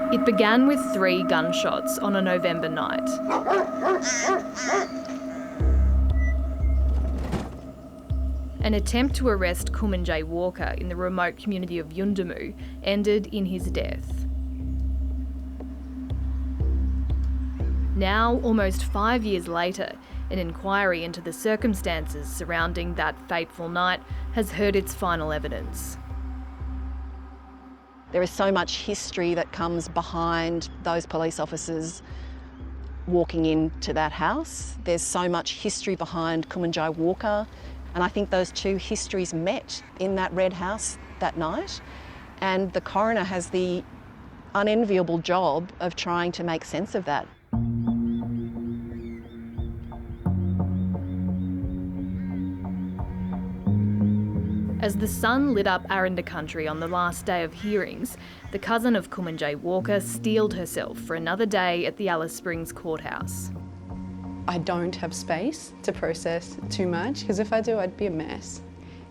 It began with 3 gunshots on a November night. An attempt to arrest Kumanjayi Walker in the remote community of Yundamu ended in his death. Now, almost 5 years later, an inquiry into the circumstances surrounding that fateful night has heard its final evidence. There is so much history that comes behind those police officers walking into that house. There's so much history behind Kumanjayi Walker, and I think those two histories met in that red house that night, and the coroner has the unenviable job of trying to make sense of that. As the sun lit up Aranda country on the last day of hearings, the cousin of Kumanjayi Walker steeled herself for another day at the Alice Springs courthouse. I don't have space to process too much, because if I do, I'd be a mess.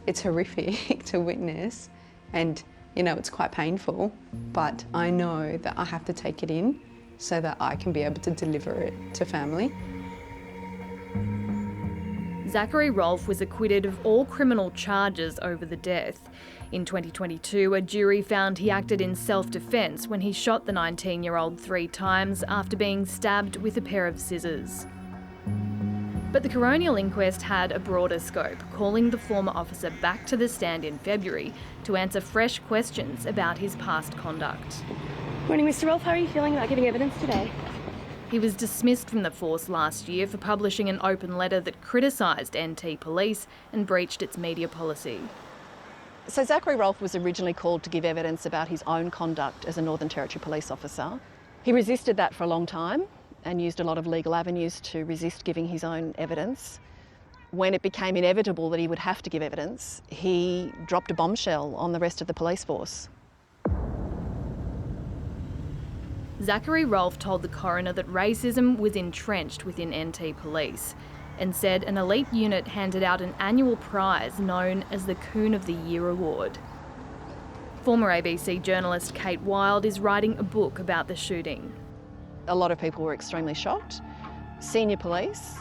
It's horrific to witness, and it's quite painful, but I know that I have to take it in so that I can be able to deliver it to family. Zachary Rolfe was acquitted of all criminal charges over the death. In 2022, a jury found he acted in self-defence when he shot the 19-year-old 3 times after being stabbed with a pair of scissors. But the coronial inquest had a broader scope, calling the former officer back to the stand in February to answer fresh questions about his past conduct. Morning, Mr. Rolfe. How are you feeling about giving evidence today? He was dismissed from the force last year for publishing an open letter that criticised NT Police and breached its media policy. So Zachary Rolfe was originally called to give evidence about his own conduct as a Northern Territory police officer. He resisted that for a long time and used a lot of legal avenues to resist giving his own evidence. When it became inevitable that he would have to give evidence, he dropped a bombshell on the rest of the police force. Zachary Rolfe told the coroner that racism was entrenched within NT Police and said an elite unit handed out an annual prize known as the Coon of the Year Award. Former ABC journalist Kate Wild is writing a book about the shooting. A lot of people were extremely shocked. Senior police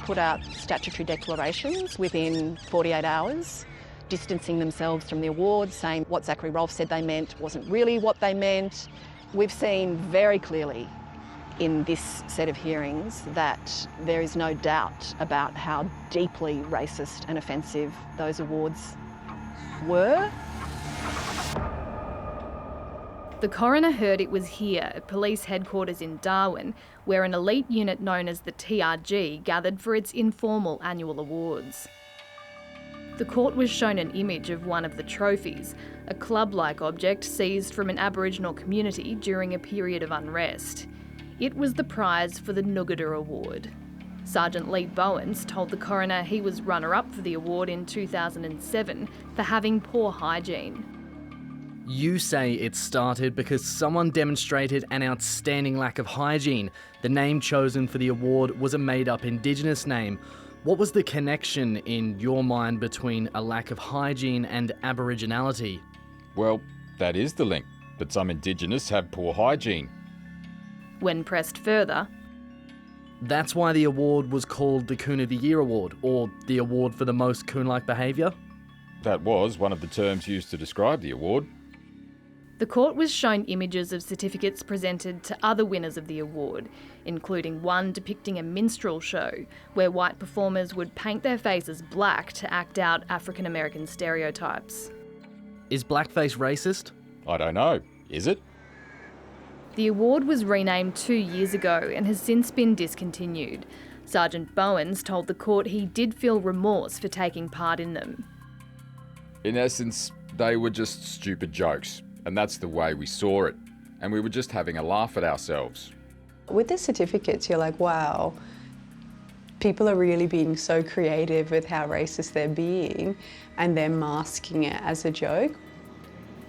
put out statutory declarations within 48 hours, distancing themselves from the awards, saying what Zachary Rolfe said they meant wasn't really what they meant. We've seen very clearly in this set of hearings that there is no doubt about how deeply racist and offensive those awards were. The coroner heard it was here at police headquarters in Darwin where an elite unit known as the TRG gathered for its informal annual awards. The court was shown an image of one of the trophies, a club-like object seized from an Aboriginal community during a period of unrest. It was the prize for the Noogata Award. Sergeant Lee Bowens told the coroner he was runner-up for the award in 2007 for having poor hygiene. You say it started because someone demonstrated an outstanding lack of hygiene. The name chosen for the award was a made-up Indigenous name. What was the connection in your mind between a lack of hygiene and Aboriginality? Well, that is the link, but some Indigenous have poor hygiene. When pressed further, That's why the award was called the Coon of the Year Award, or the award for the most coon-like behaviour? That was one of the terms used to describe the award. the court was shown images of certificates presented to other winners of the award, including one depicting a minstrel show where white performers would paint their faces black to act out African American stereotypes. Is blackface racist? I don't know. Is it? The award was renamed 2 years ago and has since been discontinued. Sergeant Bowens told the court he did feel remorse for taking part in them. In essence, they were just stupid jokes, and that's the way we saw it. And we were just having a laugh at ourselves. With the certificates, you're like, wow, people are really being so creative with how racist they're being, and they're masking it as a joke.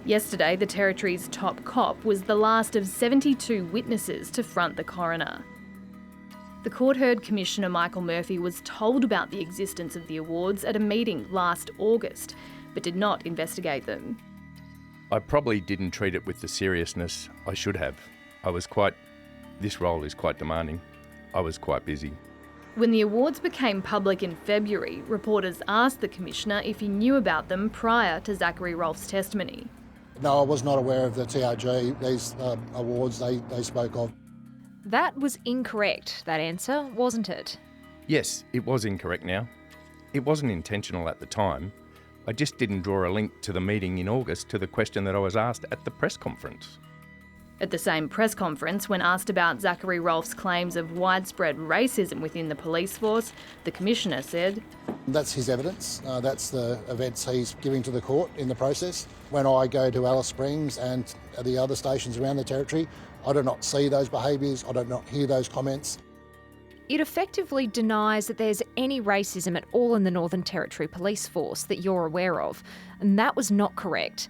Yesterday, the Territory's top cop was the last of 72 witnesses to front the coroner. The court heard Commissioner Michael Murphy was told about the existence of the awards at a meeting last August, but did not investigate them. I probably didn't treat it with the seriousness I should have. This role is quite demanding. I was quite busy. When the awards became public in February, reporters asked the Commissioner if he knew about them prior to Zachary Rolfe's testimony. No, I was not aware of the TRG, these awards they spoke of. That was incorrect, that answer, wasn't it? Yes, it was incorrect now. It wasn't intentional at the time. I just didn't draw a link to the meeting in August to the question that I was asked at the press conference. At the same press conference, when asked about Zachary Rolfe's claims of widespread racism within the police force, the Commissioner said, That's his evidence. That's the events he's giving to the court in the process. When I go to Alice Springs and the other stations around the Territory, I do not see those behaviours, I do not hear those comments. It effectively denies that there's any racism at all in the Northern Territory Police Force that you're aware of, and that was not correct.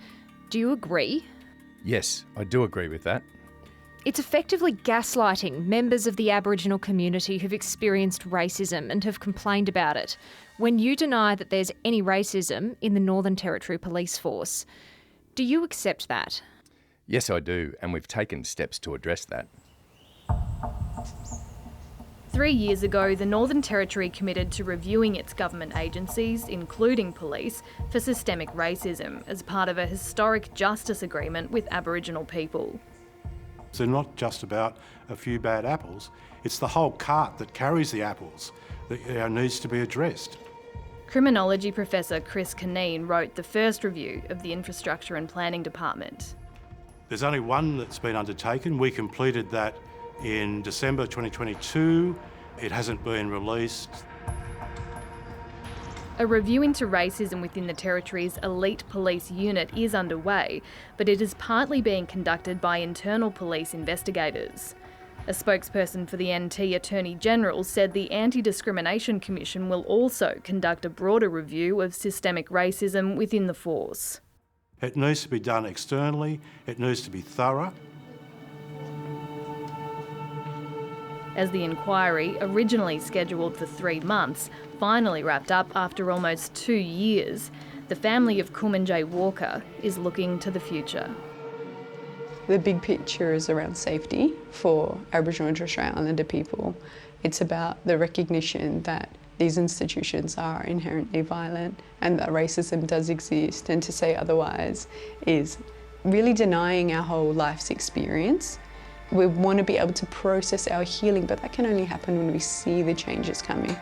Do you agree? Yes, I do agree with that. It's effectively gaslighting members of the Aboriginal community who've experienced racism and have complained about it when you deny that there's any racism in the Northern Territory Police Force. Do you accept that? Yes, I do, and we've taken steps to address that. 3 years ago, the Northern Territory committed to reviewing its government agencies, including police, for systemic racism as part of a historic justice agreement with Aboriginal people. So not just about a few bad apples, it's the whole cart that carries the apples that needs to be addressed. Criminology Professor Chris Caneen wrote the first review of the Infrastructure and Planning Department. There's only one that's been undertaken. We completed that in December 2022. It hasn't been released. A review into racism within the Territory's elite police unit is underway, but it is partly being conducted by internal police investigators. A spokesperson for the NT Attorney General said the Anti-Discrimination Commission will also conduct a broader review of systemic racism within the force. It needs to be done externally, it needs to be thorough. As the inquiry, originally scheduled for 3 months, finally wrapped up after almost 2 years, the family of Kumanjayi Walker is looking to the future. The big picture is around safety for Aboriginal and Torres Strait Islander people. It's about the recognition that these institutions are inherently violent and that racism does exist, and to say otherwise is really denying our whole life's experience. We want to be able to process our healing, but that can only happen when we see the changes coming.